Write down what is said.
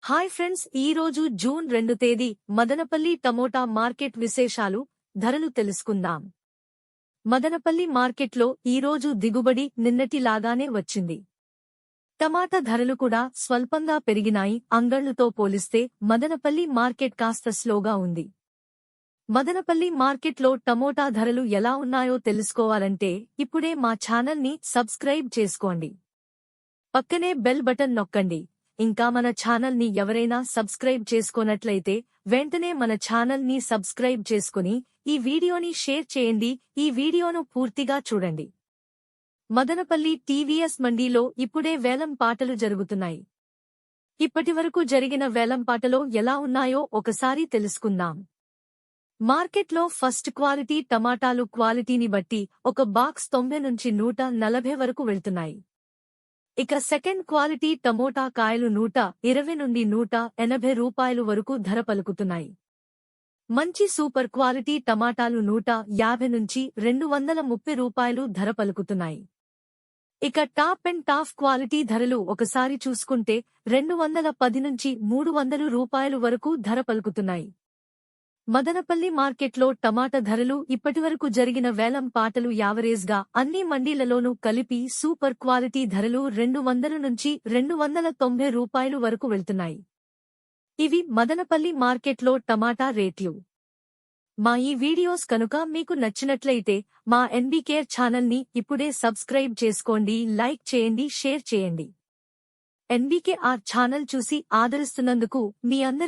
Hi friends, ఈ రోజు June 2 తేదీ మదనపల్లి టమోటా మార్కెట్ విశేషాలు, ధరలు తెలుసుకుందాం. మదనపల్లి మార్కెట్లో ఈరోజు దిగుబడి నిన్నటిలాగానే వచ్చింది. టమాటా ధరలు కూడా స్వల్పంగా పెరిగినాయి. అంగళ్లుతో పోలిస్తే మదనపల్లి మార్కెట్ కాస్త స్లోగా ఉంది. మదనపల్లి మార్కెట్లో టమోటా ధరలు ఎలా ఉన్నాయో తెలుసుకోవాలంటే ఇప్పుడే మా ఛానల్ని సబ్స్క్రైబ్ చేసుకోండి. పక్కనే బెల్ బటన్ నొక్కండి. ఇంకా మన ఛానల్ని ఎవరైనా సబ్స్క్రైబ్ చేసుకోనట్లయితే వెంటనే మన ఛానల్ని సబ్స్క్రైబ్ చేసుకుని ఈ వీడియోని షేర్ చేయండి. ఈ వీడియోను పూర్తిగా చూడండి. మదనపల్లి టీవీఎస్ మండీలో ఇప్పుడే వేలం పాటలు జరుగుతున్నాయి. ఇప్పటివరకు జరిగిన వేలం పాటలో ఎలా ఉన్నాయో ఒకసారి తెలుసుకుందాం. మార్కెట్లో ఫస్ట్ క్వాలిటీ టమాటాలు క్వాలిటీని బట్టి ఒక బాక్స్ 90 నుంచి 140 వరకు వెళ్తున్నాయి. ఇక సెకండ్ క్వాలిటీ టమోటా కాయలు 120 నుండి 180 రూపాయలు వరకు ధర పలుకుతున్నాయి. మంచి సూపర్ క్వాలిటీ టమాటాలు 150 నుంచి 230 రూపాయలు ధర పలుకుతున్నాయి. ఇక టాప్ అండ్ టాప్ క్వాలిటీ ధరలు ఒకసారి చూసుకుంటే 210 నుంచి 300 రూపాయలు వరకు ధర పలుకుతున్నాయి. మదనపల్లి మార్కెట్లో టమాటా ధరలు ఇప్పటివరకు జరిగిన వేలం పాటలు యావరేజ్గా అన్ని మండీలలోనూ కలిపి సూపర్ క్వాలిటీ ధరలు 200 నుంచి 290 రూపాయలు వరకు వెళ్తున్నాయి. ఇవి మదనపల్లి మార్కెట్లో టమాటా రేట్లు. మా ఈ వీడియోస్ కనుక మీకు నచ్చినట్లయితే మా ఎన్బీకేర్ ఛానల్ని ఇప్పుడే సబ్స్క్రైబ్ చేసుకోండి, లైక్ చేయండి, షేర్ చేయండి. ఎన్బీకేఆర్ ఛానల్ చూసి ఆదరిస్తున్నందుకు మీ అందరి